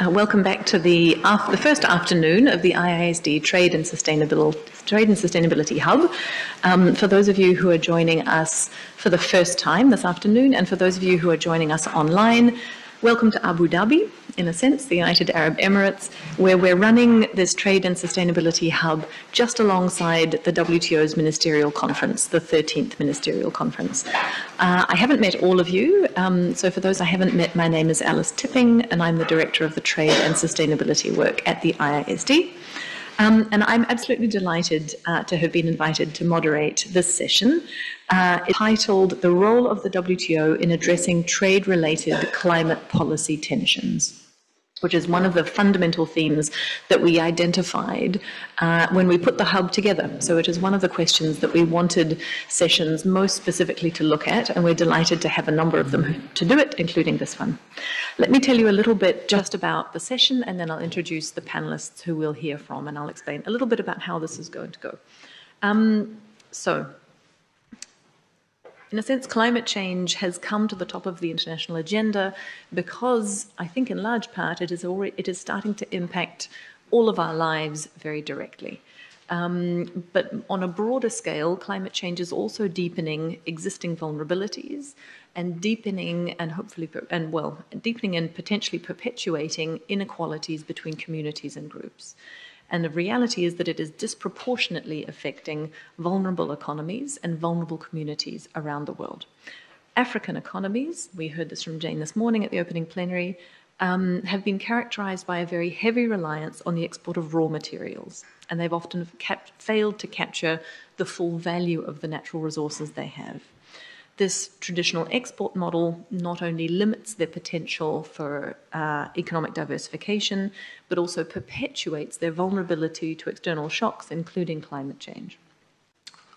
Welcome back to the first afternoon of the IISD Trade and Sustainability Hub. For those of you who are joining us for the first time this afternoon, and for those of you who are joining us online, welcome to Abu Dhabi, in a sense, the United Arab Emirates, where we're running this Trade and Sustainability Hub just alongside the WTO's Ministerial Conference, the 13th Ministerial Conference. I haven't met all of you, so for those I haven't met, my name is Alice Tipping, and I'm the Director of the Trade and Sustainability Work at the IISD. And I'm absolutely delighted to have been invited to moderate this session, titled The Role of the WTO in Addressing Trade-Related Climate Policy Tensions, which is one of the fundamental themes that we identified when we put the hub together. So it is one of the questions that we wanted sessions most specifically to look at, and we're delighted to have a number of them to do it, including this one. Let me tell you a little bit just about the session, and then I'll introduce the panelists who we'll hear from, and I'll explain a little bit about how this is going to go. In a sense, climate change has come to the top of the international agenda because I think in large part it is starting to impact all of our lives very directly. But on a broader scale, climate change is also deepening existing vulnerabilities and deepening and potentially perpetuating inequalities between communities and groups. And the reality is that it is disproportionately affecting vulnerable economies and vulnerable communities around the world. African economies, we heard this from Jane this morning at the opening plenary, have been characterized by a very heavy reliance on the export of raw materials, and they've often failed to capture the full value of the natural resources they have. This traditional export model not only limits their potential for economic diversification, but also perpetuates their vulnerability to external shocks, including climate change.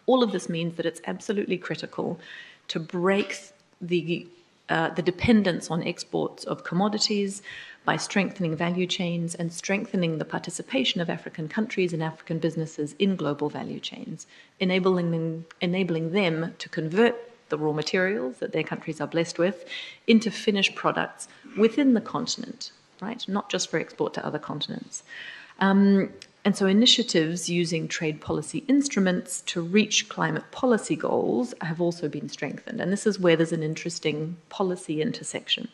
All of this means that it's absolutely critical to break the dependence on exports of commodities by strengthening value chains and strengthening the participation of African countries and African businesses in global value chains, enabling them to convert the raw materials that their countries are blessed with into finished products within the continent, right? Not just for export to other continents. And so initiatives using trade policy instruments to reach climate policy goals have also been strengthened. And this is where there's an interesting policy intersection.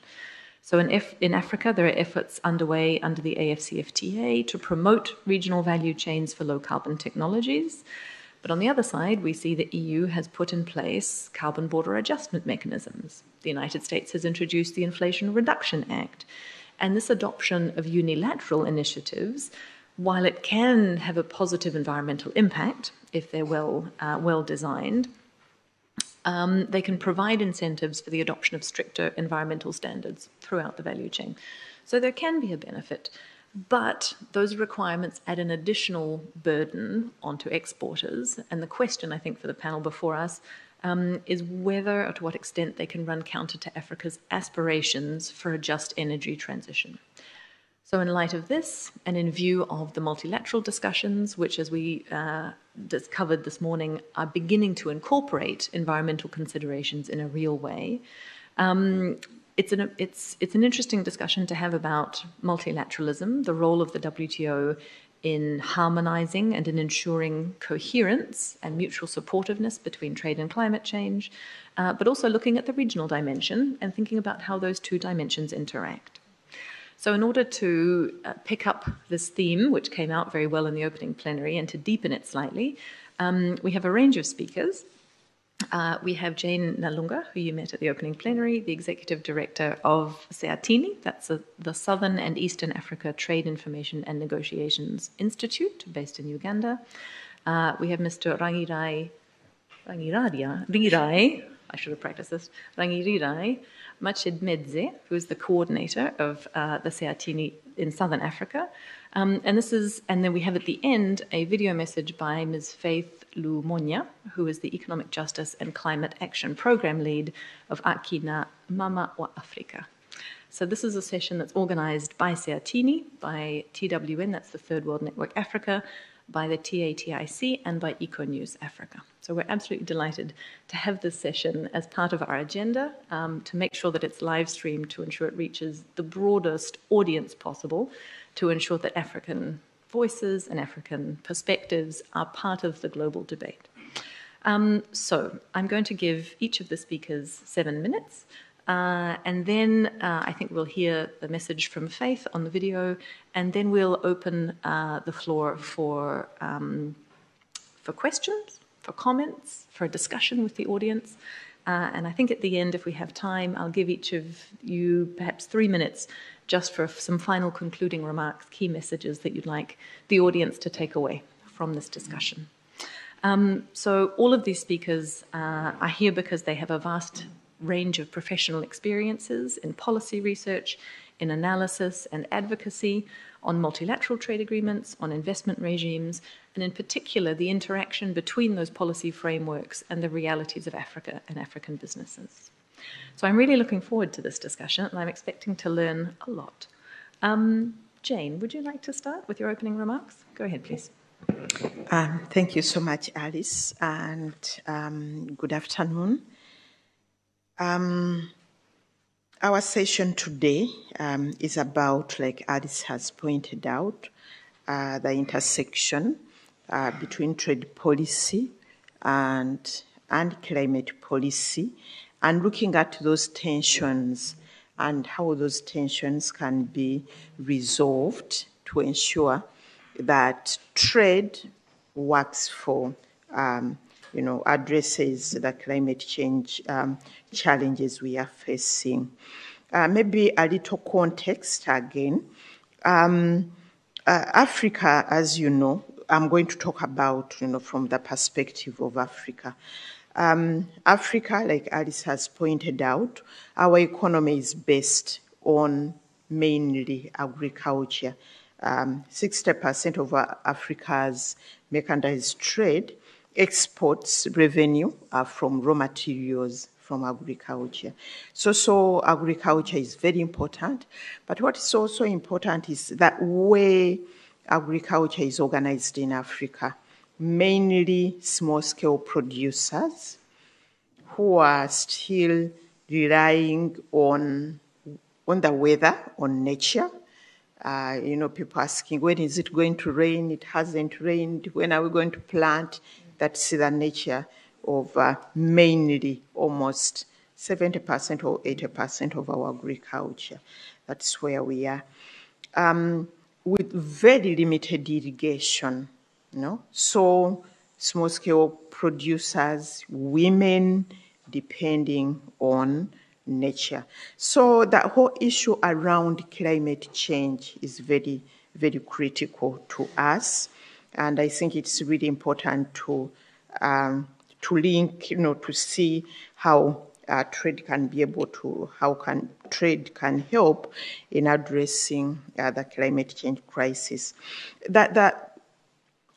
So in Africa, there are efforts underway under the AfCFTA to promote regional value chains for low carbon technologies. But on the other side, we see the EU has put in place carbon border adjustment mechanisms. The United States has introduced the Inflation Reduction Act. And this adoption of unilateral initiatives, while it can have a positive environmental impact if they're well designed, they can provide incentives for the adoption of stricter environmental standards throughout the value chain. So there can be a benefit. But those requirements add an additional burden onto exporters. And the question, I think, for the panel before us is whether or to what extent they can run counter to Africa's aspirations for a just energy transition. So in light of this, and in view of the multilateral discussions, which, as we covered this morning, are beginning to incorporate environmental considerations in a real way, it's an interesting discussion to have about multilateralism, the role of the WTO in harmonizing and in ensuring coherence and mutual supportiveness between trade and climate change, but also looking at the regional dimension and thinking about how those two dimensions interact. So in order to pick up this theme, which came out very well in the opening plenary, and to deepen it slightly, we have a range of speakers. We have Jane Nalunga, who you met at the opening plenary, the Executive Director of SEATINI, that's the Southern and Eastern Africa Trade Information and Negotiations Institute, based in Uganda. We have Mr. Rangirai, I should have practiced this, Rangirai Machedmedze, who is the coordinator of the SEATINI in Southern Africa. And then we have at the end a video message by Ms. Faith Lumonya, who is the Economic Justice and Climate Action Program Lead of Akina Mama wa Afrika. So this is a session that's organized by SEATINI, by TWN, that's the Third World Network Africa, by the TATIC, and by EcoNews Africa. So we're absolutely delighted to have this session as part of our agenda, to make sure that it's live streamed, to ensure it reaches the broadest audience possible, to ensure that African voices and African perspectives are part of the global debate. So I'm going to give each of the speakers 7 minutes, and then I think we'll hear the message from Faith on the video, and then we'll open the floor for questions, for comments, for a discussion with the audience. And I think at the end, if we have time, I'll give each of you perhaps 3 minutes just for some final concluding remarks, key messages that you'd like the audience to take away from this discussion. So all of these speakers are here because they have a vast range of professional experiences in policy research, in analysis and advocacy, on multilateral trade agreements, on investment regimes, and in particular, the interaction between those policy frameworks and the realities of Africa and African businesses. So I'm really looking forward to this discussion, and I'm expecting to learn a lot. Jane, would you like to start with your opening remarks? Go ahead, please. Thank you so much, Alice, and good afternoon. Our session today is about, like Alice has pointed out, the intersection between trade policy and climate policy, and looking at those tensions and how those tensions can be resolved to ensure that trade works for, addresses the climate change challenges we are facing. Maybe a little context again. Africa, as you know, I'm going to talk about, from the perspective of Africa. Africa, like Alice has pointed out, our economy is based on mainly agriculture. 60% of Africa's merchandise trade exports revenue from raw materials from agriculture. So agriculture is very important, but what is also important is that way agriculture is organized in Africa, mainly small-scale producers who are still relying on the weather, on nature. People asking, when is it going to rain? It hasn't rained. When are we going to plant? That's the nature of mainly almost 70% or 80% of our agriculture. That's where we are. With very limited irrigation, So small-scale producers, women, depending on nature. So that whole issue around climate change is very, very critical to us. And I think it's really important to link, to see how trade can be able to, trade can help in addressing the climate change crisis. That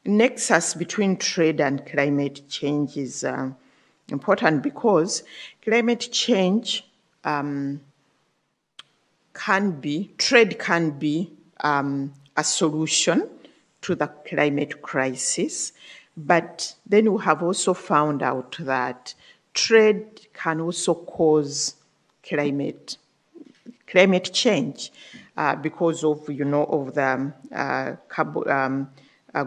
nexus between trade and climate change is important because climate change trade can be a solution to the climate crisis, but then we have also found out that trade can also cause climate change because of the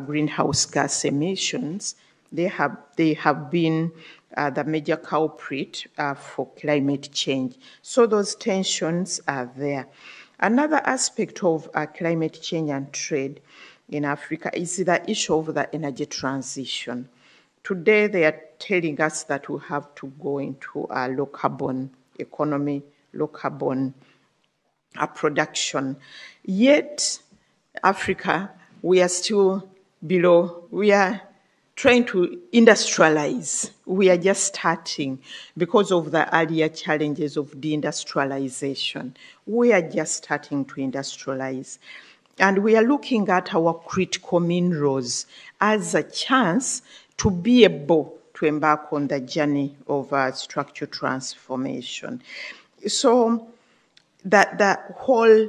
greenhouse gas emissions. They have been the major culprit for climate change. So those tensions are there. Another aspect of climate change and trade in Africa is the issue of the energy transition. Today, they are telling us that we have to go into a low-carbon economy, low-carbon production. Yet, Africa, we are still below. We are trying to industrialize. We are just starting because of the earlier challenges of deindustrialization. We are just starting to industrialize. And we are looking at our critical minerals as a chance to be able to embark on the journey of structural transformation. So that whole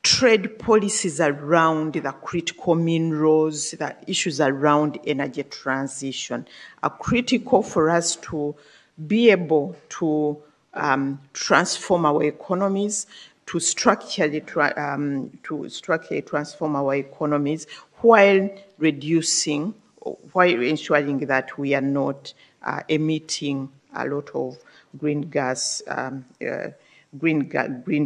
trade policies around the critical minerals, the issues around energy transition are critical for us to be able to transform our economies, to structurally transform our economies while ensuring that we are not emitting a lot of green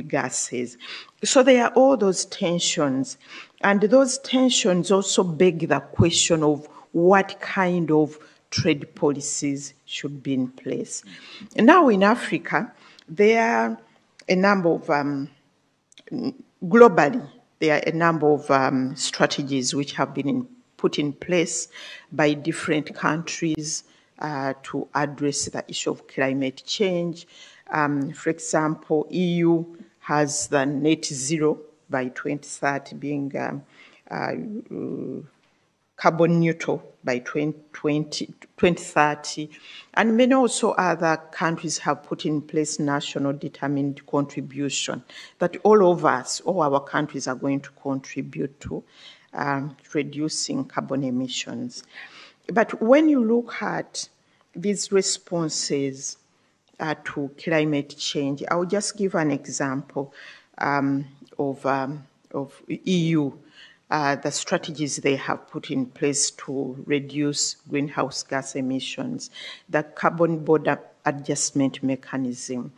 gases. So there are all those tensions, and those tensions also beg the question of what kind of trade policies should be in place. Now in Africa, there are a number of, globally, there are a number of strategies which have been put in place by different countries to address the issue of climate change. For example, EU has the net zero by 2030 being carbon neutral by 2030. And many also other countries have put in place national determined contribution that all of us, all our countries are going to contribute to reducing carbon emissions. But when you look at these responses to climate change, I'll just give an example of EU, the strategies they have put in place to reduce greenhouse gas emissions, the carbon border adjustment mechanism.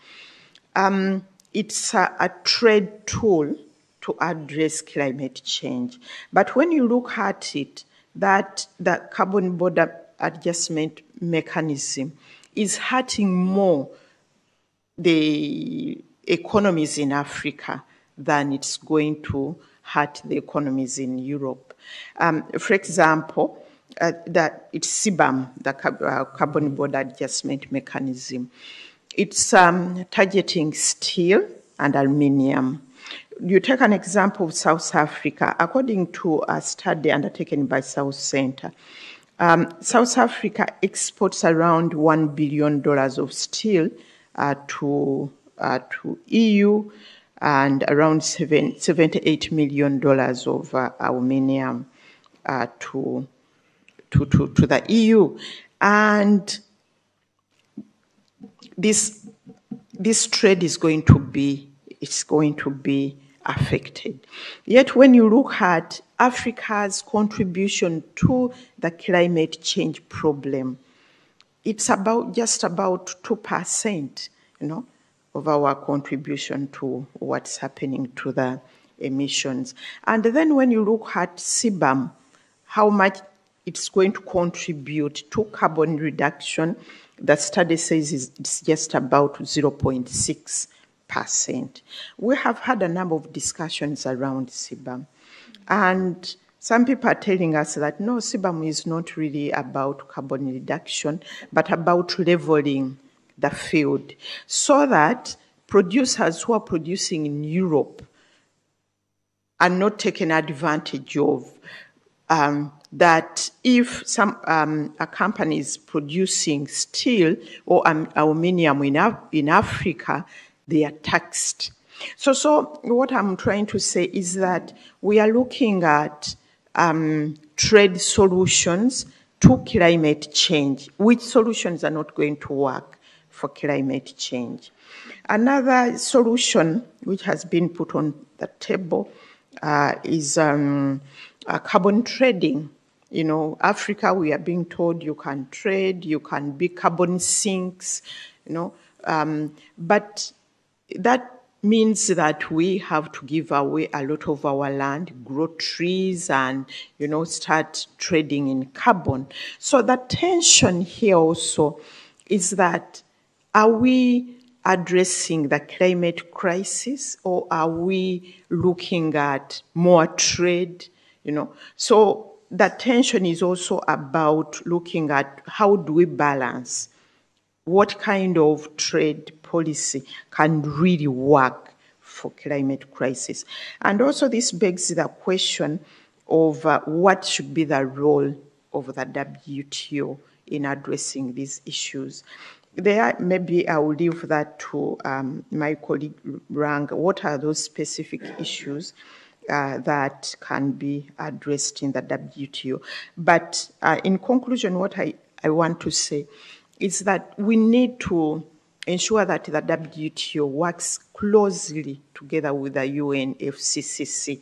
It's a trade tool to address climate change. But when you look at it, that the carbon border adjustment mechanism is hurting more the economies in Africa than it's going to hurt the economies in Europe. For example, that it's CBAM, the carbon border adjustment mechanism. It's targeting steel and aluminium. You take an example of South Africa. According to a study undertaken by South Center, South Africa exports around $1 billion of steel to EU and around $78 million of aluminium to the EU. And this trade is going to be affected. Yet when you look at Africa's contribution to the climate change problem, it's just about 2%, of our contribution to what's happening to the emissions. And then when you look at CBAM, how much it's going to contribute to carbon reduction, the study says it's just about 0.6%. We have had a number of discussions around CBAM, and some people are telling us that no, CBAM is not really about carbon reduction, but about leveling the field so that producers who are producing in Europe are not taken advantage of. That if a company is producing steel or aluminium in Africa, they are taxed. So what I'm trying to say is that we are looking at trade solutions to climate change, which solutions are not going to work for climate change. Another solution which has been put on the table is carbon trading. Africa, we are being told you can trade, you can be carbon sinks, but that means that we have to give away a lot of our land, grow trees, and, start trading in carbon. So the tension here also is that, are we addressing the climate crisis, or are we looking at more trade? So the tension is also about looking at how do we balance what kind of trade policy can really work for climate crisis. And also this begs the question of what should be the role of the WTO in addressing these issues. there, maybe I will leave that to my colleague Rang. What are those specific issues that can be addressed in the WTO? But in conclusion, what I want to say is that we need to ensure that the WTO works closely together with the UNFCCC,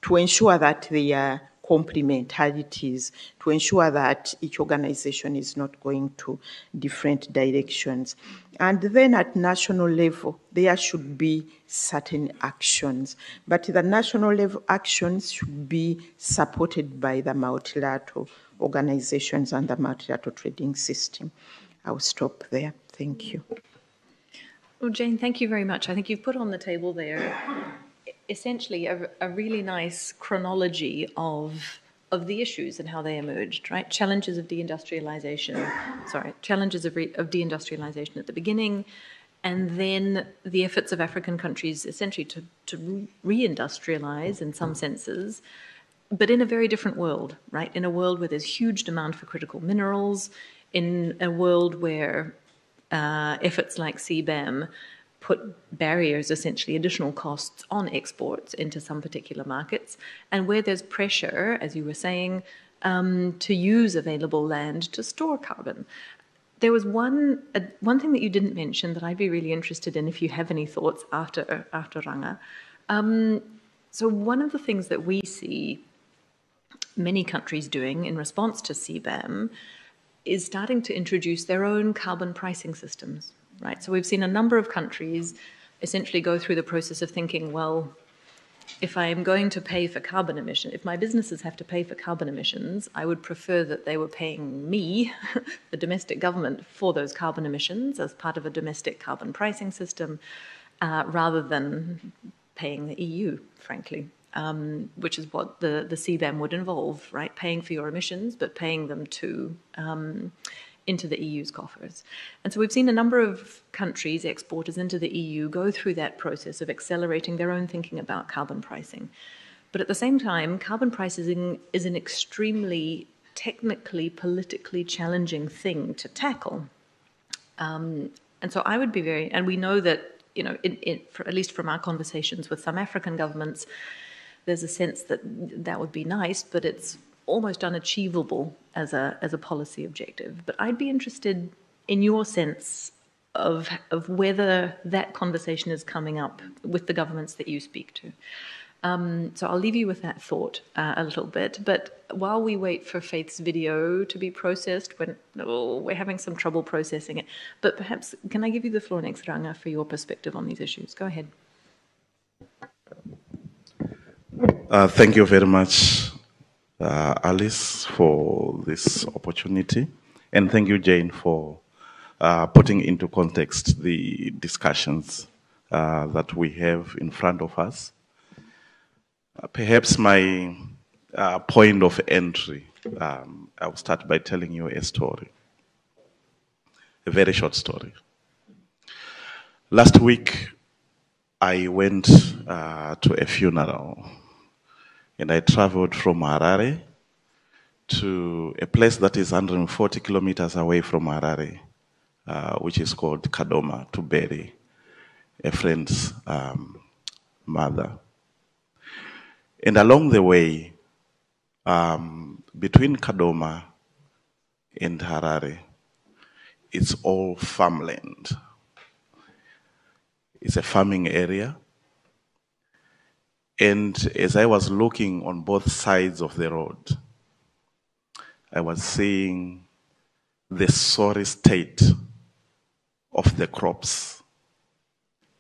to ensure that they are complementarities, to ensure that each organization is not going to different directions. And then at national level, there should be certain actions, but the national level actions should be supported by the multilateral organizations and the multilateral trading system. I'll stop there. Thank you. Well, Jane, thank you very much. I think you've put on the table there essentially a really nice chronology of the issues and how they emerged, right? Challenges of deindustrialization, deindustrialization at the beginning, and then the efforts of African countries essentially to reindustrialize in some senses, but in a very different world, right? In a world where there's huge demand for critical minerals, in a world where efforts like CBAM put barriers, essentially additional costs on exports into some particular markets, and where there's pressure, as you were saying, to use available land to store carbon. There was one thing that you didn't mention that I'd be really interested in if you have any thoughts after Ranga. So one of the things that we see many countries doing in response to CBAM is starting to introduce their own carbon pricing systems, right? So we've seen a number of countries essentially go through the process of thinking, well, if I'm going to pay for carbon emission, if my businesses have to pay for carbon emissions, I would prefer that they were paying me, the domestic government, for those carbon emissions as part of a domestic carbon pricing system, rather than paying the EU, frankly. Which is what the CBAM would involve, right? Paying for your emissions, but paying them into the EU's coffers. And so we've seen a number of countries, exporters into the EU, go through that process of accelerating their own thinking about carbon pricing. But at the same time, carbon pricing is an extremely technically, politically challenging thing to tackle. And so I would be and we know that, at least from our conversations with some African governments, there's a sense that that would be nice, but it's almost unachievable as a policy objective. But I'd be interested in your sense of whether that conversation is coming up with the governments that you speak to. So I'll leave you with that thought a little bit. But while we wait for Faith's video to be processed, we're having some trouble processing it. But perhaps, can I give you the floor next, Ranga, for your perspective on these issues? Go ahead. Thank you very much, Alice, for this opportunity. And thank you, Jane, for putting into context the discussions that we have in front of us. Perhaps my point of entry, I'll start by telling you a story, a very short story. Last week, I went to a funeral. And I traveled from Harare to a place that is 140 kilometers away from Harare, which is called Kadoma, to bury a friend's mother. And along the way, between Kadoma and Harare, it's all farmland. It's a farming area. And as I was looking on both sides of the road, I was seeing the sorry state of the crops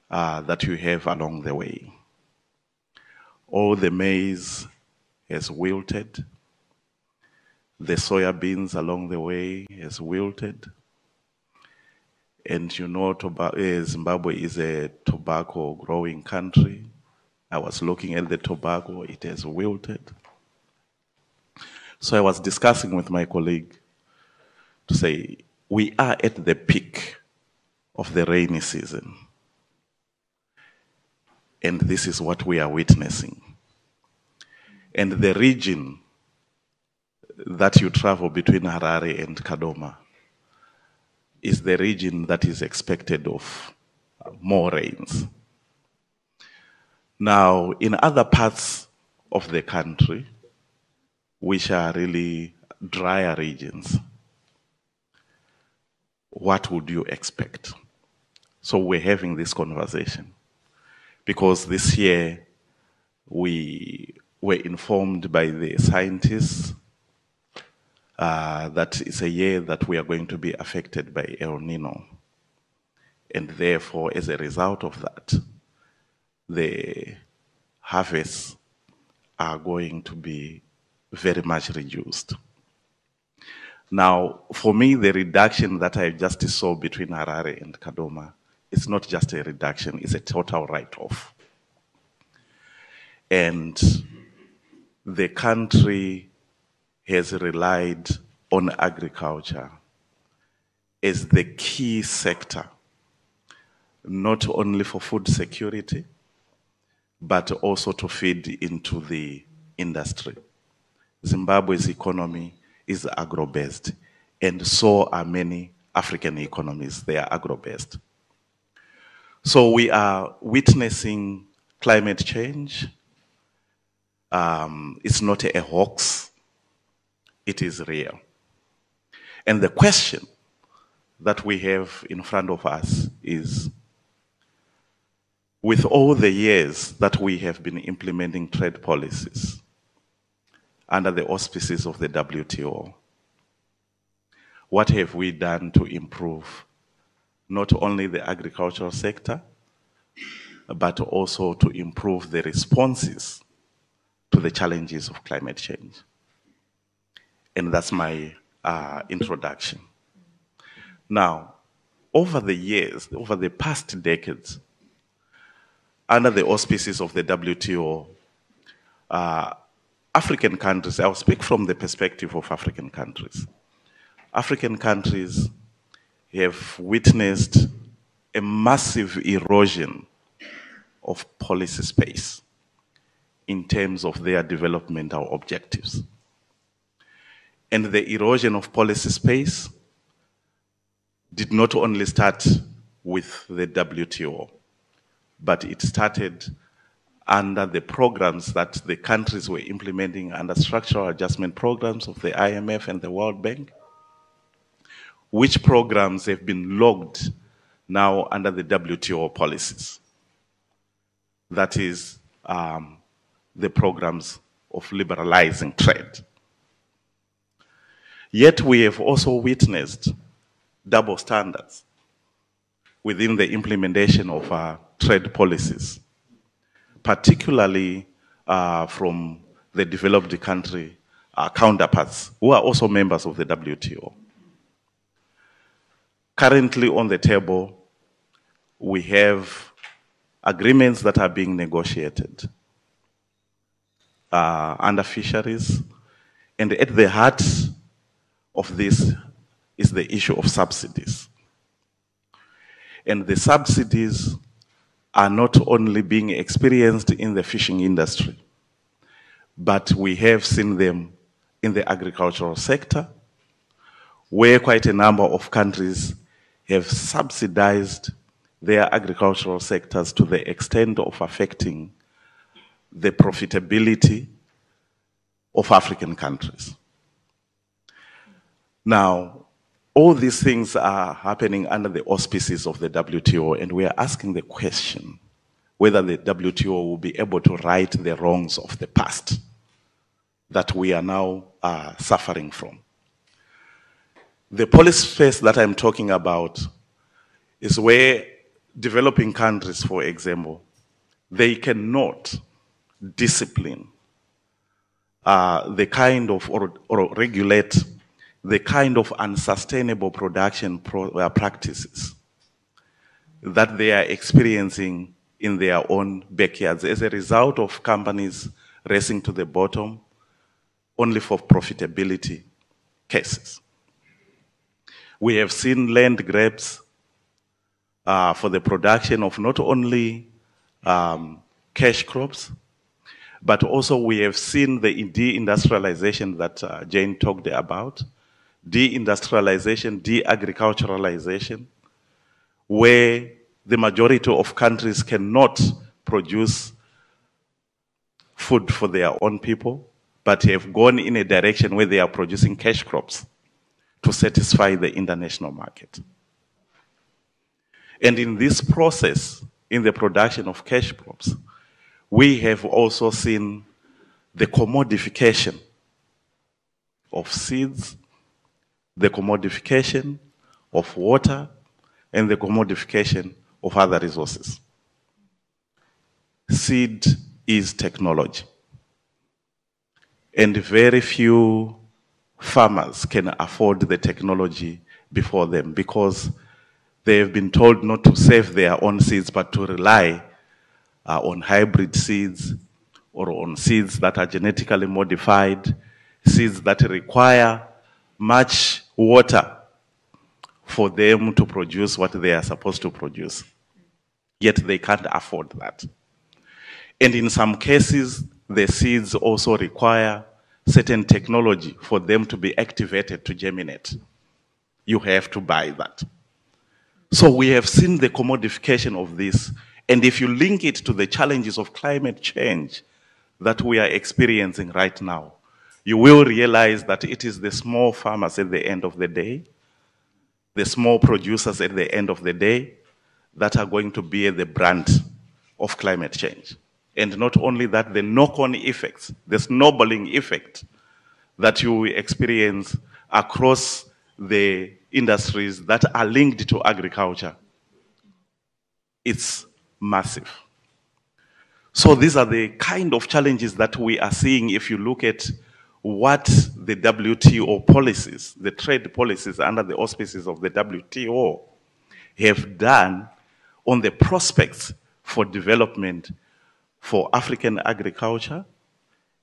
that you have along the way. All the maize has wilted. The soybeans along the way has wilted. And Zimbabwe is a tobacco growing country. I was looking at the tobacco, it has wilted. So I was discussing with my colleague to say, we are at the peak of the rainy season. And this is what we are witnessing. And the region that you travel between Harare and Kadoma is the region that is expected of more rains. Now, in other parts of the country, which are really drier regions, what would you expect? So we're having this conversation because this year we were informed by the scientists that it's a year that we are going to be affected by El Nino. And therefore, as a result of that, the harvests are going to be very much reduced. Now, for me, the reduction that I just saw between Harare and Kadoma, it's not just a reduction, it's a total write-off. And the country has relied on agriculture as the key sector, not only for food security, but also to feed into the industry. Zimbabwe's economy is agro-based, and so are many African economies, they are agro-based. So we are witnessing climate change. It's not a hoax, it is real. And the question that we have in front of us is, with all the years that we have been implementing trade policies under the auspices of the WTO, what have we done to improve not only the agricultural sector, but also to improve the responses to the challenges of climate change? And that's my introduction. Now, over the years, over the past decades, under the auspices of the WTO, African countries, I'll speak from the perspective of African countries. African countries have witnessed a massive erosion of policy space in terms of their developmental objectives. And the erosion of policy space did not only start with the WTO, but it started under the programs that the countries were implementing under structural adjustment programs of the IMF and the World Bank, which programs have been logged now under the WTO policies. That is the programs of liberalizing trade. Yet we have also witnessed double standards within the implementation of our trade policies, particularly from the developed country counterparts who are also members of the WTO. Currently on the table, we have agreements that are being negotiated under fisheries, and at the heart of this is the issue of subsidies. And the subsidies are not only being experienced in the fishing industry, but we have seen them in the agricultural sector, where quite a number of countries have subsidized their agricultural sectors to the extent of affecting the profitability of African countries. Now, all these things are happening under the auspices of the WTO, and we are asking the question whether the WTO will be able to right the wrongs of the past that we are now suffering from. The policy space that I'm talking about is where developing countries, for example, they cannot discipline the kind of, or regulate the kind of unsustainable production practices that they are experiencing in their own backyards as a result of companies racing to the bottom only for profitability cases. We have seen land grabs for the production of not only cash crops, but also we have seen the deindustrialization that Jane talked about, deindustrialization, de-agriculturalization, where the majority of countries cannot produce food for their own people, but have gone in a direction where they are producing cash crops to satisfy the international market. And in this process, in the production of cash crops, we have also seen the commodification of seeds, the commodification of water, and the commodification of other resources. Seed is technology. And very few farmers can afford the technology before them because they have been told not to save their own seeds, but to rely on hybrid seeds or on seeds that are genetically modified, seeds that require much water for them to produce what they are supposed to produce. Yet they can't afford that. And in some cases, the seeds also require certain technology for them to be activated to germinate. You have to buy that. So we have seen the commodification of this. And if you link it to the challenges of climate change that we are experiencing right now, you will realize that it is the small farmers at the end of the day, the small producers at the end of the day, that are going to bear the brunt of climate change. And not only that, the knock-on effects, the snowballing effect that you will experience across the industries that are linked to agriculture, it's massive. So these are the kind of challenges that we are seeing if you look at what the WTO policies, the trade policies under the auspices of the WTO have done on the prospects for development for African agriculture,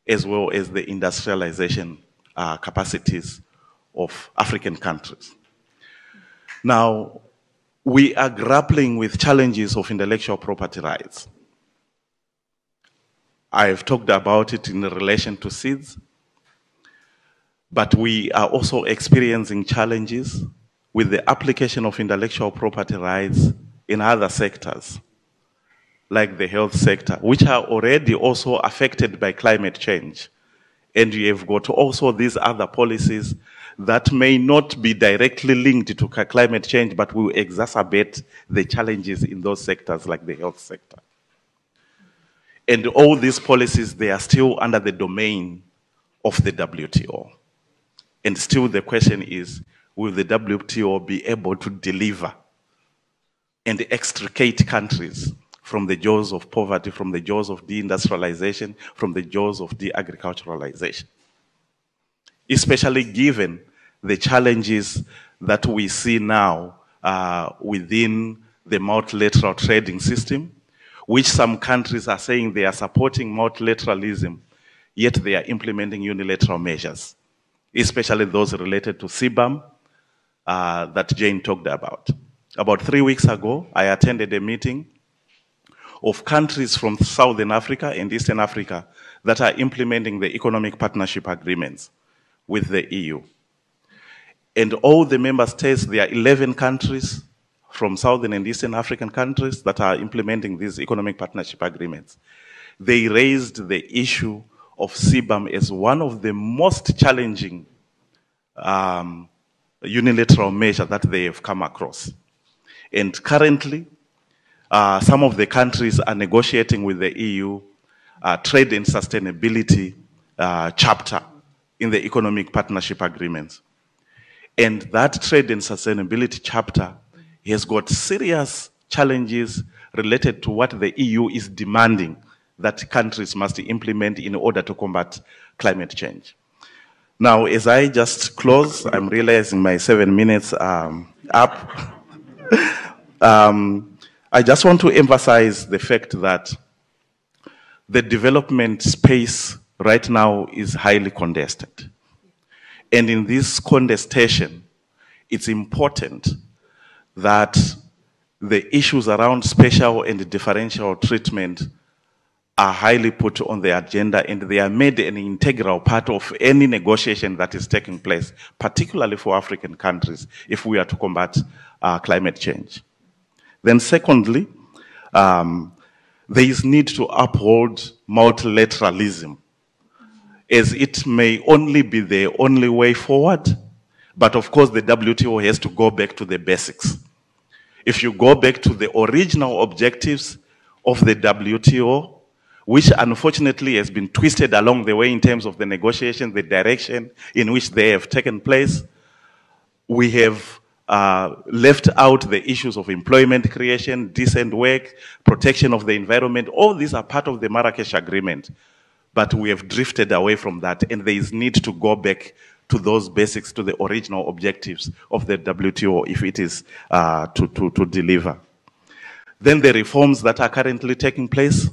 as well as the industrialization capacities of African countries. Now, we are grappling with challenges of intellectual property rights. I have talked about it in relation to seeds, but we are also experiencing challenges with the application of intellectual property rights in other sectors, like the health sector, which are already also affected by climate change. And you have got also these other policies that may not be directly linked to climate change, but will exacerbate the challenges in those sectors like the health sector. And all these policies, they are still under the domain of the WTO. And still the question is, will the WTO be able to deliver and extricate countries from the jaws of poverty, from the jaws of deindustrialization, from the jaws of de-agriculturalization? Especially given the challenges that we see now within the multilateral trading system, which some countries are saying they are supporting multilateralism, yet they are implementing unilateral measures, especially those related to CBAM that Jane talked about. About 3 weeks ago, I attended a meeting of countries from Southern Africa and Eastern Africa that are implementing the economic partnership agreements with the EU. And all the member states, there are 11 countries from Southern and Eastern African countries that are implementing these economic partnership agreements. They raised the issue of CBAM as one of the most challenging unilateral measures that they have come across. And currently, some of the countries are negotiating with the EU trade and sustainability chapter in the economic partnership agreements. And that trade and sustainability chapter has got serious challenges related to what the EU is demanding that countries must implement in order to combat climate change. Now, as I just close, I'm realizing my 7 minutes up. I just want to emphasize the fact that the development space right now is highly contested. And in this contestation, it's important that the issues around special and differential treatment are highly put on the agenda, and they are made an integral part of any negotiation that is taking place, particularly for African countries, if we are to combat climate change. Then secondly, there is need to uphold multilateralism, as it may only be the only way forward, but of course the WTO has to go back to the basics. If you go back to the original objectives of the WTO, which unfortunately has been twisted along the way in terms of the negotiation, the direction in which they have taken place, we have left out the issues of employment creation, decent work, protection of the environment. All these are part of the Marrakesh Agreement, but we have drifted away from that, and there is need to go back to those basics, to the original objectives of the WTO if it is to deliver. Then the reforms that are currently taking place,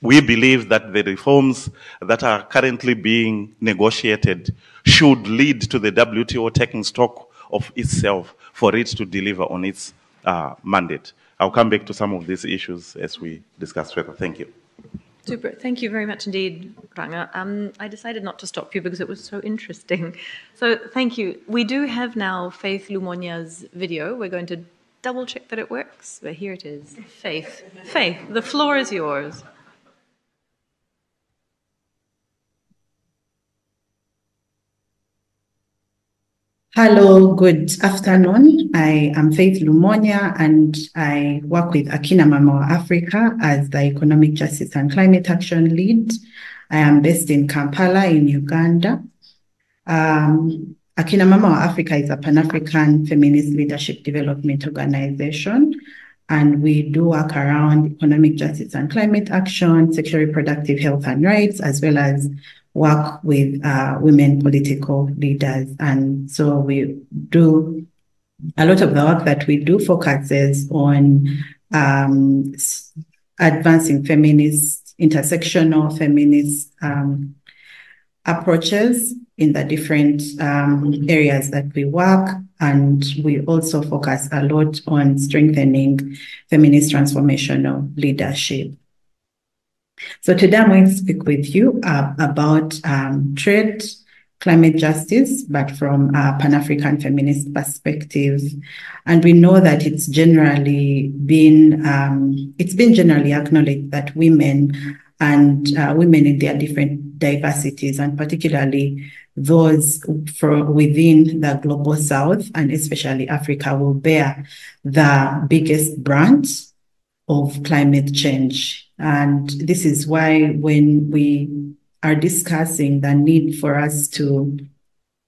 we believe that the reforms that are currently being negotiated should lead to the WTO taking stock of itself for it to deliver on its mandate. I'll come back to some of these issues as we discuss further. Thank you. Super. Thank you very much indeed, Ranga. I decided not to stop you because it was so interesting. So thank you. We do have now Faith Lumonya's video. We're going to double check that it works. But here it is. Faith. Faith, the floor is yours. Hello, good afternoon. I am Faith Lumonya and I work with Akina Mama Africa as the Economic Justice and Climate Action Lead. I am based in Kampala in Uganda. Akina Mama Africa is a Pan-African feminist leadership development organization, and we do work around economic justice and climate action, sexual reproductive health and rights, as well as work with women political leaders. And so we do, a lot of the work that we do focuses on advancing feminist, intersectional feminist approaches in the different areas that we work. And we also focus a lot on strengthening feminist transformational leadership. So today I'm going to speak with you about trade, climate justice, but from a Pan-African feminist perspective. And we know that it's generally been, generally acknowledged that women and women in their different diversities, and particularly those within the global South and especially Africa, will bear the biggest brunt of climate change. And this is why when we are discussing the need for us to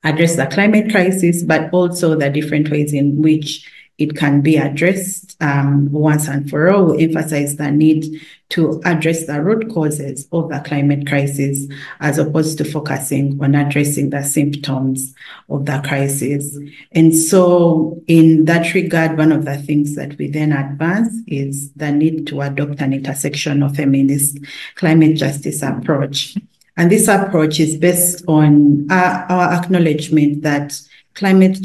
address the climate crisis, but also the different ways in which it can be addressed once and for all, we emphasize the need to address the root causes of the climate crisis as opposed to focusing on addressing the symptoms of the crisis. And so in that regard, one of the things that we then advance is the need to adopt an intersectional feminist climate justice approach. And this approach is based on our acknowledgement that climate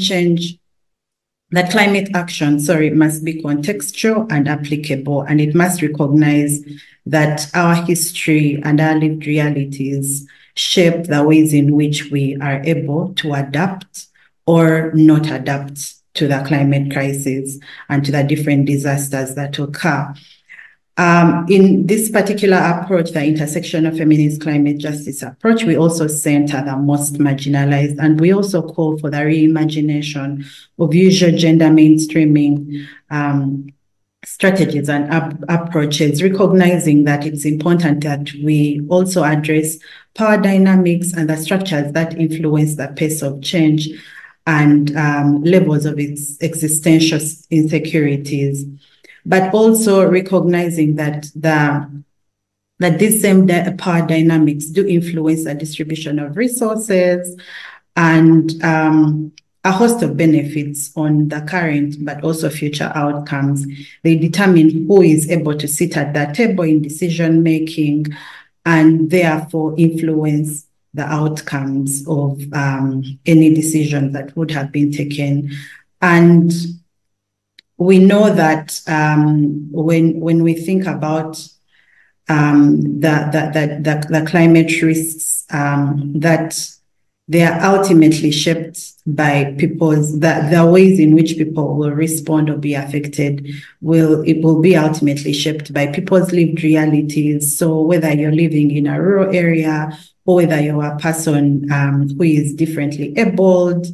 action, must be contextual and applicable, and it must recognize that our history and our lived realities shape the ways in which we are able to adapt or not adapt to the climate crisis and to the different disasters that occur. In this particular approach, the intersectional feminist climate justice approach, we also center the most marginalized, and we also call for the reimagination of usual gender mainstreaming strategies and approaches, recognizing that it's important that we also address power dynamics and the structures that influence the pace of change and levels of its existential insecurities, but also recognizing that these same power dynamics do influence the distribution of resources and a host of benefits on the current but also future outcomes. They determine who is able to sit at that table in decision making and therefore influence the outcomes of any decision that would have been taken. And we know that when we think about the climate risks that they are ultimately shaped by the ways in which people will respond or be affected it will be ultimately shaped by people's lived realities. So whether you're living in a rural area or whether you're a person who is differently abled,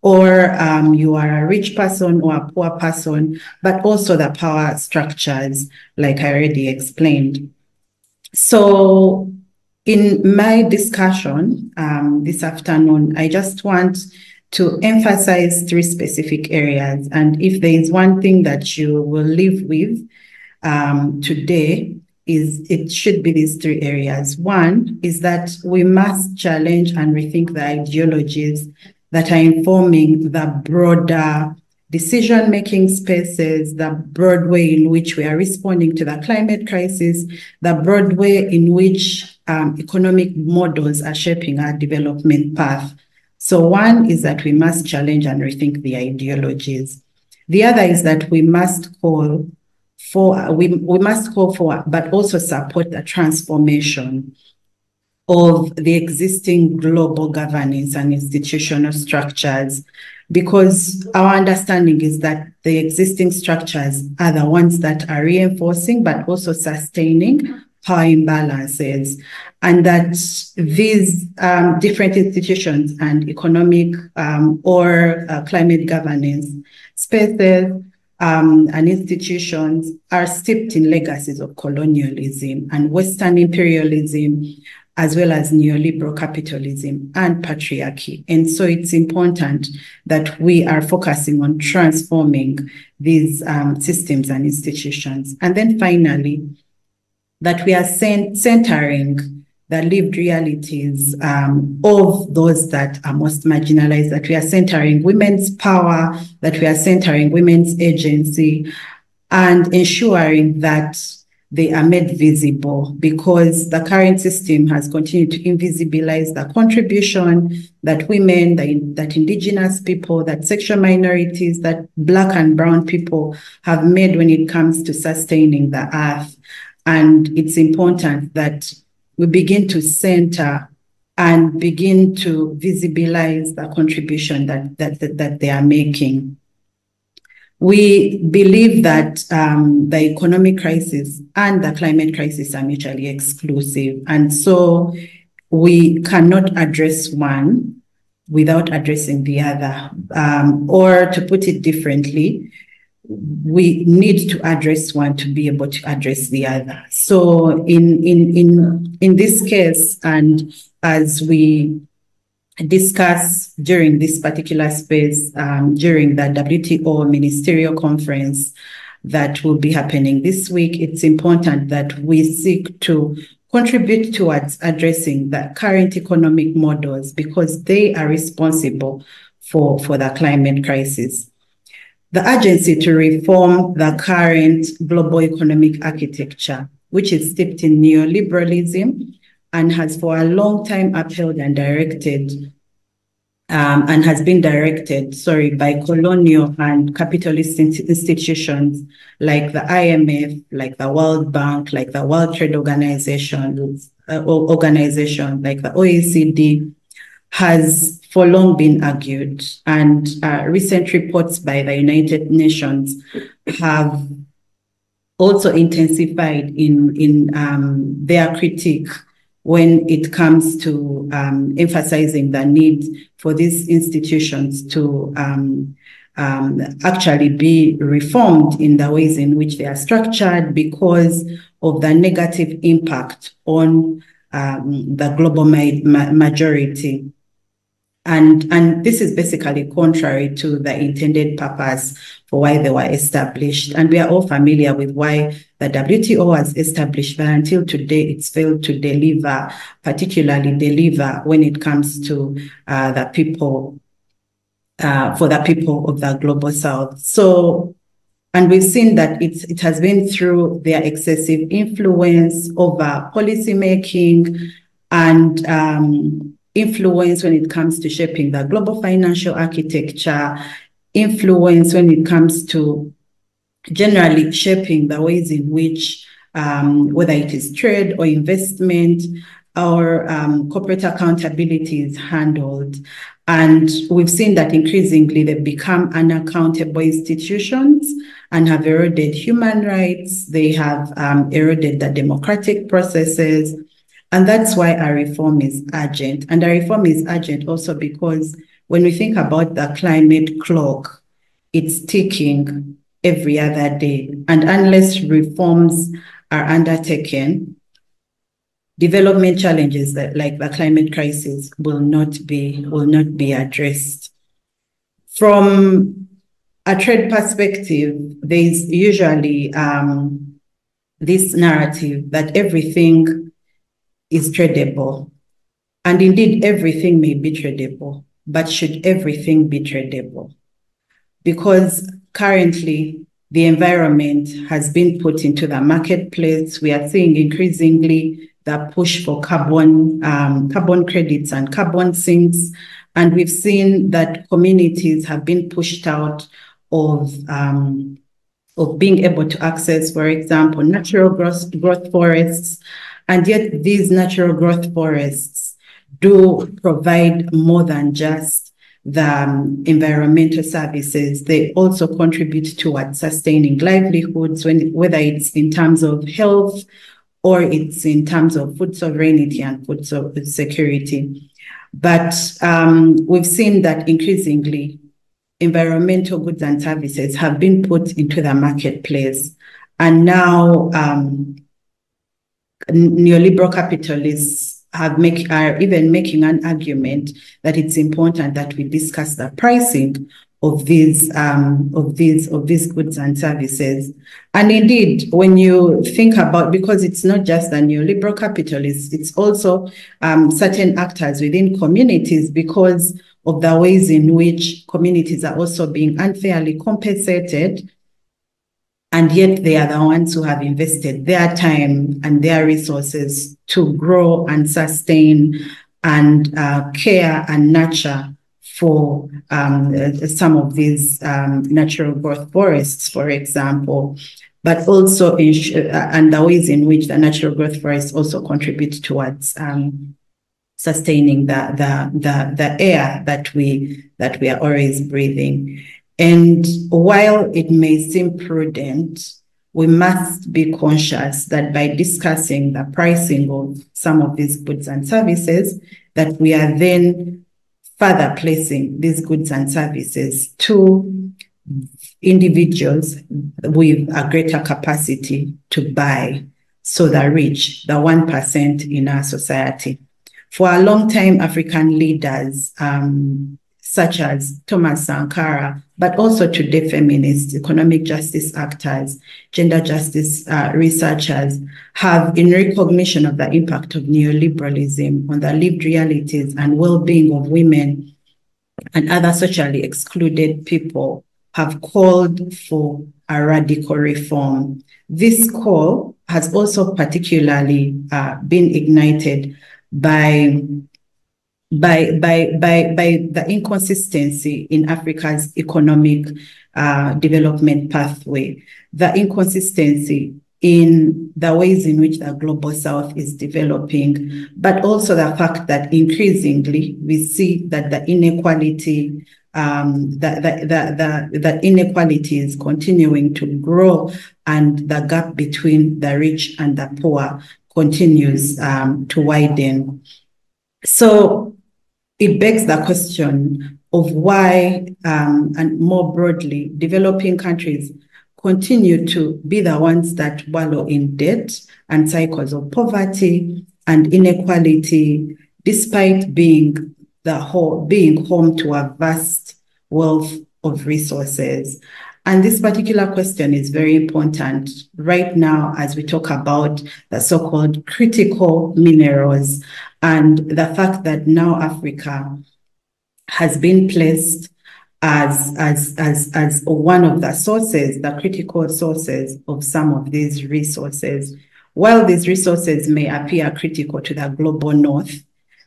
or you are a rich person or a poor person, but also the power structures, like I already explained. So in my discussion this afternoon, I just want to emphasize 3 specific areas. And if there is one thing that you will live with today, it should be these 3 areas. One is that we must challenge and rethink the ideologies that are informing the broader decision-making spaces, the broad way in which we are responding to the climate crisis, the broad way in which economic models are shaping our development path. So one is that we must challenge and rethink the ideologies. The other is that we must call for, but also support the transformation of the existing global governance and institutional structures, because our understanding is that the existing structures are the ones that are reinforcing but also sustaining power imbalances, and that these different institutions and economic or climate governance spaces and institutions are steeped in legacies of colonialism and Western imperialism, as well as neoliberal capitalism and patriarchy. And so it's important that we are focusing on transforming these systems and institutions. And then finally, that we are centering the lived realities of those that are most marginalized, that we are centering women's power, that we are centering women's agency, and ensuring that they are made visible, because the current system has continued to invisibilize the contribution that women, that indigenous people, that sexual minorities, that Black and brown people have made when it comes to sustaining the earth. And it's important that we begin to center and begin to visibilize the contribution that they are making. We believe that the economic crisis and the climate crisis are mutually exclusive. And so we cannot address one without addressing the other. Or to put it differently, we need to address one to be able to address the other. So in this case, and as we discuss during this particular space, during the WTO ministerial conference that will be happening this week, it's important that we seek to contribute towards addressing the current economic models, because they are responsible for the climate crisis. The urgency to reform the current global economic architecture, which is steeped in neoliberalism and has for a long time upheld and directed has been directed by colonial and capitalist institutions like the IMF, like the World Bank, like the World Trade Organization, like the OECD, has for long been argued. And recent reports by the United Nations have also intensified in their critique when it comes to emphasizing the need for these institutions to actually be reformed in the ways in which they are structured, because of the negative impact on the global majority. And this is basically contrary to the intended purpose for why they were established. And we are all familiar with why the WTO was established, but until today, it's failed to deliver, particularly deliver when it comes to the people, for the people of the global South. So, and we've seen that it has been through their excessive influence over policymaking and influence when it comes to shaping the global financial architecture, influence when it comes to generally shaping the ways in which whether it is trade or investment, or corporate accountability is handled. And we've seen that increasingly they've become unaccountable institutions and have eroded human rights. They have eroded the democratic processes. And that's why our reform is urgent. And our reform is urgent also because when we think about the climate clock, it's ticking every other day. And unless reforms are undertaken, development challenges like the climate crisis will not be addressed. From a trade perspective, there's usually this narrative that everything is tradable. And indeed, everything may be tradable, but should everything be tradable? Because currently, the environment has been put into the marketplace. We are seeing increasingly the push for carbon credits and carbon sinks. And we've seen that communities have been pushed out of being able to access, for example, natural growth forests. And yet these natural growth forests do provide more than just the environmental services. They also contribute towards sustaining livelihoods, whether it's in terms of health or it's in terms of food sovereignty and food security. But we've seen that increasingly environmental goods and services have been put into the marketplace. And now neoliberal capitalists are even making an argument that it's important that we discuss the pricing of these goods and services. And indeed, when you think about, because it's not just the neoliberal capitalists, it's also certain actors within communities, because of the ways in which communities are also being unfairly compensated. And yet they are the ones who have invested their time and their resources to grow and sustain and care and nurture for some of these natural growth forests, for example, but also and the ways in which the natural growth forests also contribute towards sustaining the air that we are always breathing. And while it may seem prudent, we must be conscious that by discussing the pricing of some of these goods and services, that we are then further placing these goods and services to individuals with a greater capacity to buy, so the rich, the 1% in our society. For a long time, African leaders, such as Thomas Sankara, but also today feminists, economic justice actors, gender justice researchers, have, in recognition of the impact of neoliberalism on the lived realities and well-being of women and other socially excluded people, have called for a radical reform. This call has also particularly been ignited by the inconsistency in Africa's economic development pathway, the inconsistency in the ways in which the global south is developing, but also the fact that increasingly we see that the inequality that inequality is continuing to grow, and the gap between the rich and the poor continues to widen. So it begs the question of why, and more broadly, developing countries continue to be the ones that wallow in debt and cycles of poverty and inequality, despite being home to a vast wealth of resources. And this particular question is very important right now as we talk about the so-called critical minerals and the fact that now Africa has been placed as one of the sources, the critical sources of some of these resources. While these resources may appear critical to the global north,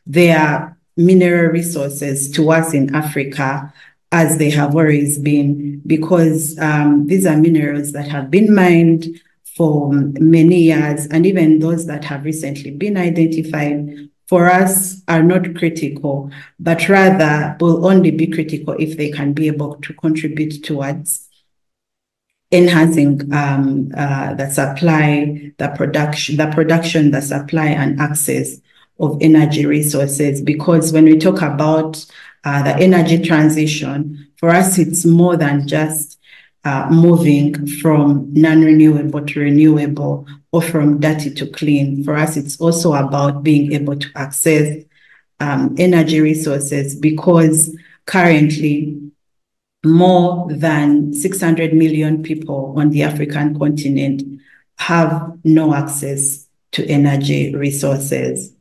they are mineral resources to us in Africa, as they have always been, because these are minerals that have been mined for many years, and even those that have recently been identified, for us are not critical, but rather will only be critical if they can be able to contribute towards enhancing the supply, the production, the supply and access of energy resources. Because when we talk about the energy transition, for us, it's more than just moving from non-renewable to renewable or from dirty to clean. For us, it's also about being able to access energy resources, because currently more than 600 million people on the African continent have no access to energy resources.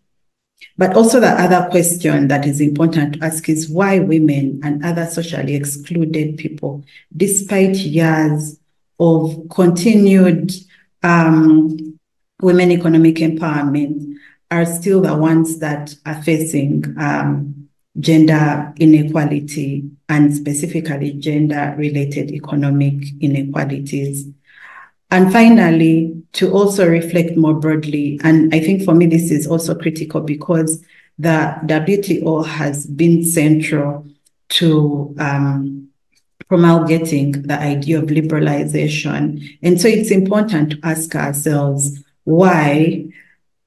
But also the other question that is important to ask is why women and other socially excluded people, despite years of continued women economic empowerment, are still the ones that are facing gender inequality, and specifically gender-related economic inequalities. And finally, to also reflect more broadly, and I think for me this is also critical because the WTO has been central to promulgating the idea of liberalization. And so it's important to ask ourselves why,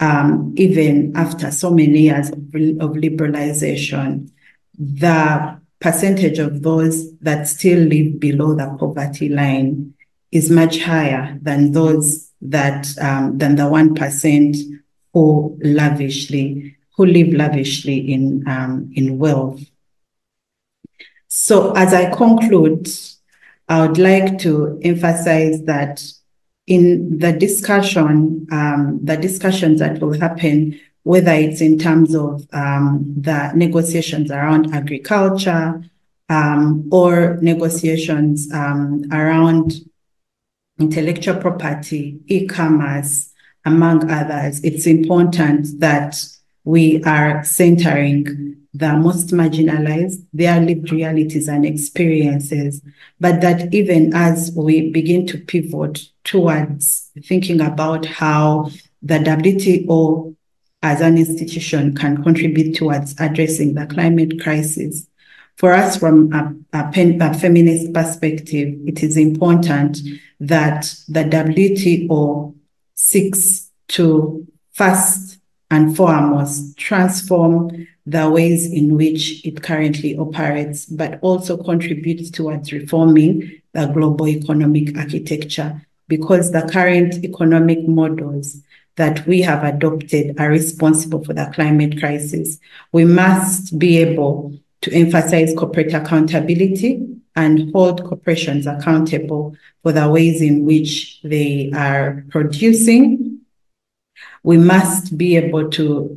even after so many years of liberalization, the percentage of those that still live below the poverty line is much higher than those that than the 1% who live lavishly in wealth. So as I conclude, I would like to emphasize that in the discussions that will happen, whether it's in terms of the negotiations around agriculture or negotiations around intellectual property, e-commerce, among others, it's important that we are centering the most marginalized, their lived realities and experiences, but that even as we begin to pivot towards thinking about how the WTO as an institution can contribute towards addressing the climate crisis, for us from a feminist perspective, it is important that the WTO seeks to first and foremost transform the ways in which it currently operates, but also contributes towards reforming the global economic architecture, because the current economic models that we have adopted are responsible for the climate crisis. We must be able to emphasize corporate accountability and hold corporations accountable for the ways in which they are producing. We must be able to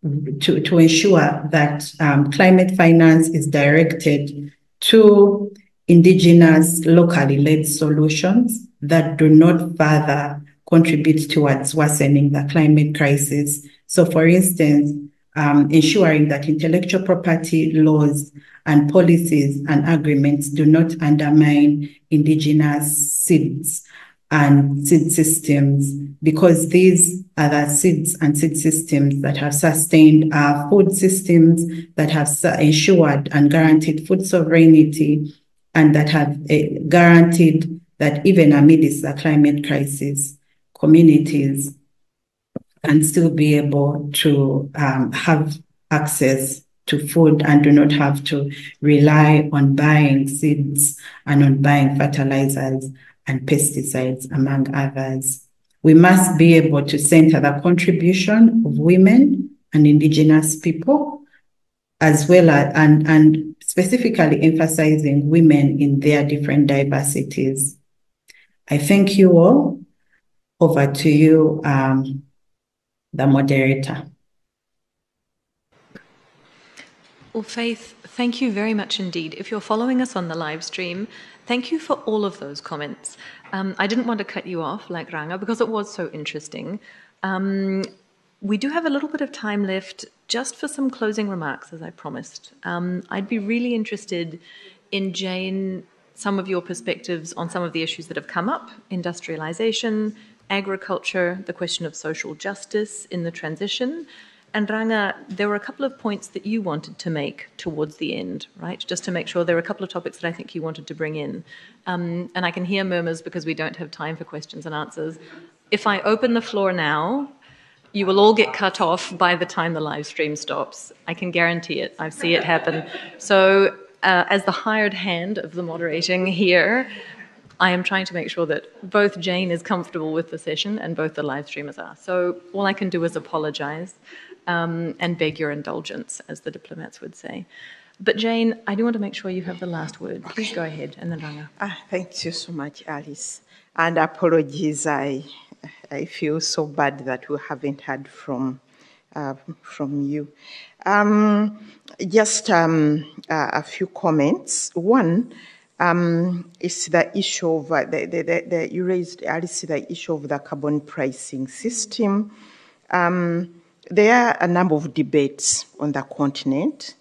ensure that climate finance is directed to indigenous, locally led solutions that do not further contribute towards worsening the climate crisis. So, for instance, ensuring that intellectual property laws and policies and agreements do not undermine indigenous seeds and seed systems, because these are the seeds and seed systems that have sustained our food systems, that have ensured and guaranteed food sovereignty, and that have guaranteed that even amidst the climate crisis, communities can still be able to have access to food and do not have to rely on buying seeds and on buying fertilizers and pesticides, among others. We must be able to center the contribution of women and indigenous people, as well as, and specifically emphasizing women in their different diversities. I thank you all. Over to you, the moderator. Well, Faith, thank you very much indeed. If you're following us on the live stream, thank you for all of those comments. I didn't want to cut you off like Ranga because it was so interesting. We do have a little bit of time left just for some closing remarks, as I promised. I'd be really interested in Jane some of your perspectives on some of the issues that have come up: industrialization, agriculture, the question of social justice in the transition. And Ranga, there were a couple of points that you wanted to make towards the end, right? Just to make sure, there were a couple of topics that I think you wanted to bring in. And I can hear murmurs because we don't have time for questions and answers. If I open the floor now, you will all get cut off by the time the live stream stops. I can guarantee it. I see it happen. So as the hired hand of the moderating here, I am trying to make sure that both Jane is comfortable with the session and both the live streamers are. So all I can do is apologize and beg your indulgence, as the diplomats would say. But Jane, I do want to make sure you have the last word. Please go ahead, and then Ranga. Thank you so much, Alice. And apologies, I feel so bad that we haven't heard from you. Just a few comments. One is the issue of you raised, Alice, the issue of the carbon pricing system. There are a number of debates on the continent.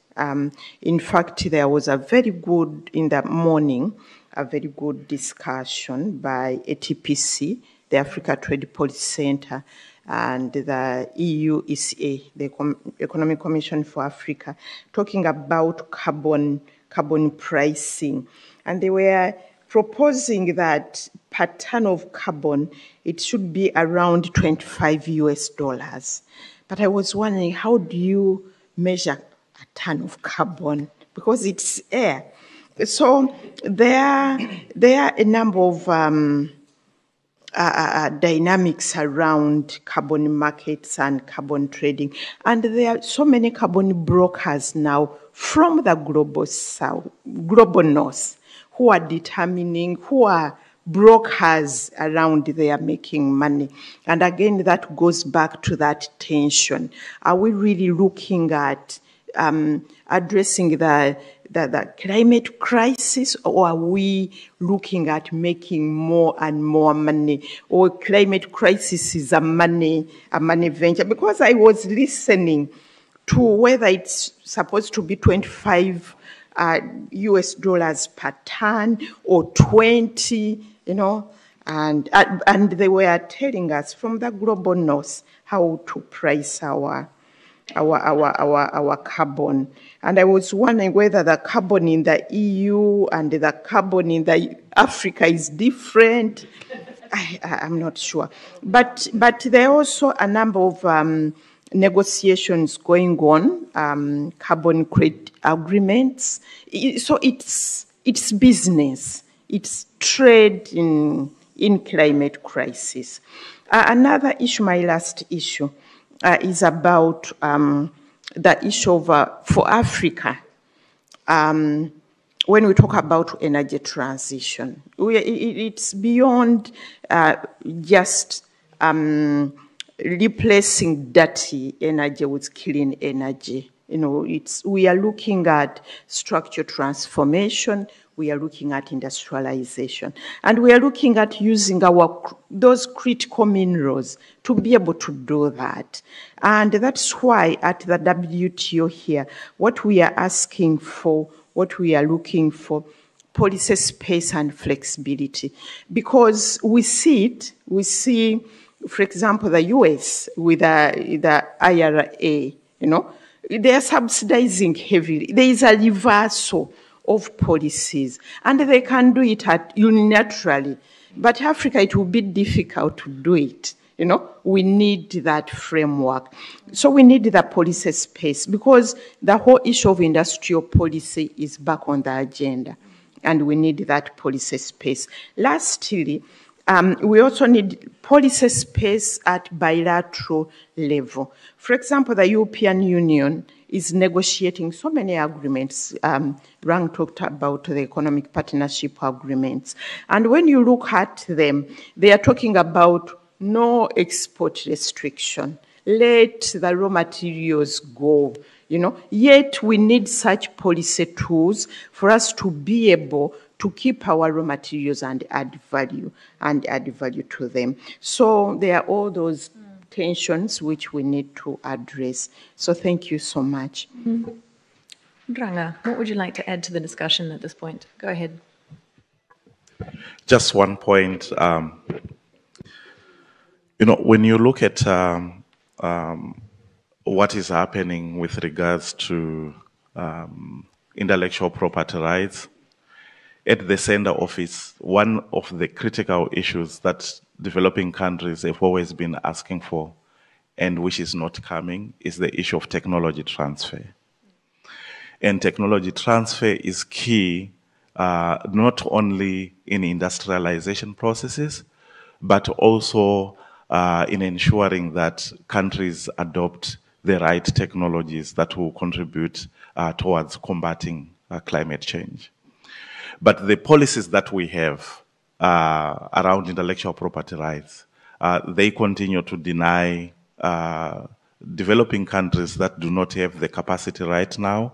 In fact, there was in the morning, a very good discussion by ATPC, the Africa Trade Policy Center, and the EU ECA, the Economic Commission for Africa, talking about carbon pricing. And they were proposing that per ton of carbon, it should be around $25. But I was wondering, how do you measure a ton of carbon? Because it's air. So there are a number of dynamics around carbon markets and carbon trading. And there are so many carbon brokers now from the global north, who are determining, who are brokers around there making money. And again, that goes back to that tension. Are we really looking at addressing the climate crisis, or are we looking at making more and more money? Or climate crisis is a money venture? Because I was listening to whether it's supposed to be $25 US per ton or 20, and they were telling us from the global north how to price our carbon. And I was wondering whether the carbon in the EU and the carbon in the Africa is different. I'm not sure. But there are also a number of negotiations going on, carbon credit agreements. So it's business. It's trade in climate crisis. Another issue, my last issue, is about the issue of, for Africa, when we talk about energy transition, it's beyond just replacing dirty energy with clean energy. We are looking at structural transformation. We are looking at industrialization, and we are looking at using those critical minerals to be able to do that. And that's why at the WTO here, what we are asking for, what we are looking for, policy space and flexibility, because we see, for example, the US with the IRA, they are subsidizing heavily. There is a reversal of policies, and they can do it unilaterally. But Africa, it will be difficult to do it. We need that framework. So we need the policy space, because the whole issue of industrial policy is back on the agenda, and we need that policy space. Lastly, we also need policy space at bilateral level. For example, the European Union is negotiating so many agreements. Rang talked about the economic partnership agreements. And when you look at them, they are talking about no export restriction. Let the raw materials go. Yet we need such policy tools for us to be able to keep our raw materials and add value to them. So there are all those tensions which we need to address. So thank you so much. Ranga, what would you like to add to the discussion at this point? Go ahead. Just one point. When you look at what is happening with regards to intellectual property rights, at the center of it, one of the critical issues that developing countries have always been asking for, and which is not coming, is the issue of technology transfer. And technology transfer is key, not only in industrialization processes, but also in ensuring that countries adopt the right technologies that will contribute towards combating climate change. But the policies that we have around intellectual property rights, they continue to deny developing countries that do not have the capacity right now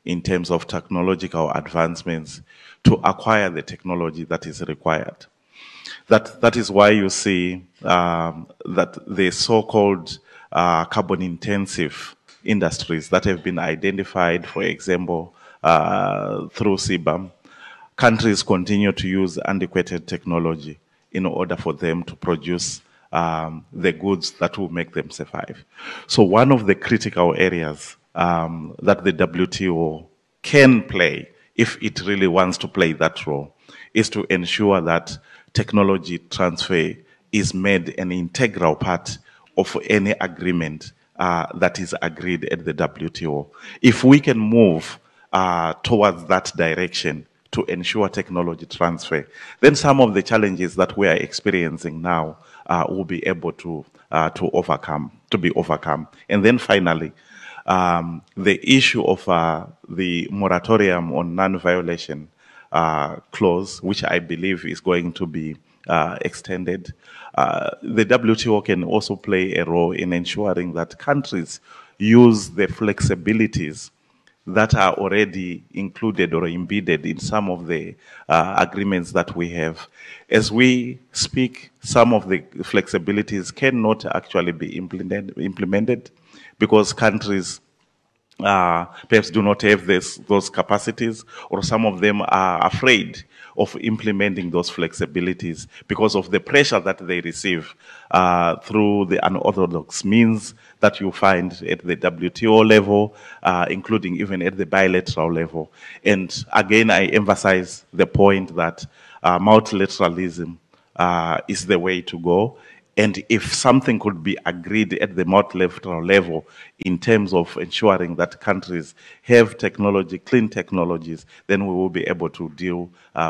in terms of technological advancements to acquire the technology that is required. That is why you see that the so-called carbon-intensive industries that have been identified, for example, through CBAM, countries continue to use antiquated technology in order for them to produce the goods that will make them survive. So one of the critical areas that the WTO can play, if it really wants to play that role, is to ensure that technology transfer is made an integral part of any agreement that is agreed at the WTO. If we can move towards that direction to ensure technology transfer, then some of the challenges that we are experiencing now will be able to be overcome. And then finally, the issue of the moratorium on non-violation clause, which I believe is going to be extended. The WTO can also play a role in ensuring that countries use the flexibilities that are already included or embedded in some of the agreements that we have. As we speak, some of the flexibilities cannot actually be implemented because countries perhaps do not have those capacities, or some of them are afraid of implementing those flexibilities because of the pressure that they receive through the unorthodox means that you find at the WTO level, including even at the bilateral level. And again, I emphasize the point that multilateralism is the way to go. And if something could be agreed at the multilateral level in terms of ensuring that countries have technology, clean technologies, then we will be able to deal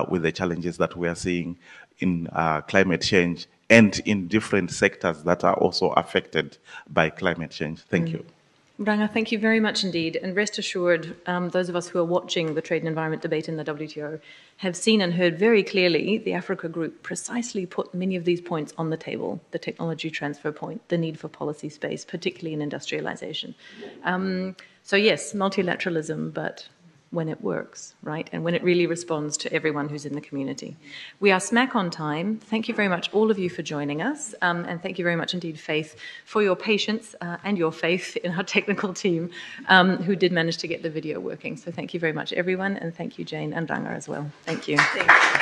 with the challenges that we are seeing in climate change and in different sectors that are also affected by climate change. Thank you. Ranga, thank you very much indeed. And rest assured, those of us who are watching the trade and environment debate in the WTO have seen and heard very clearly the Africa Group precisely put many of these points on the table, the technology transfer point, the need for policy space, particularly in industrialization. So yes, multilateralism, but when it works, right? And when it really responds to everyone who's in the community. We are smack on time. Thank you very much, all of you, for joining us. And thank you very much indeed, Faith, for your patience and your faith in our technical team who did manage to get the video working. So thank you very much, everyone. And thank you, Jane and Ranga, as well. Thank you. Thank you.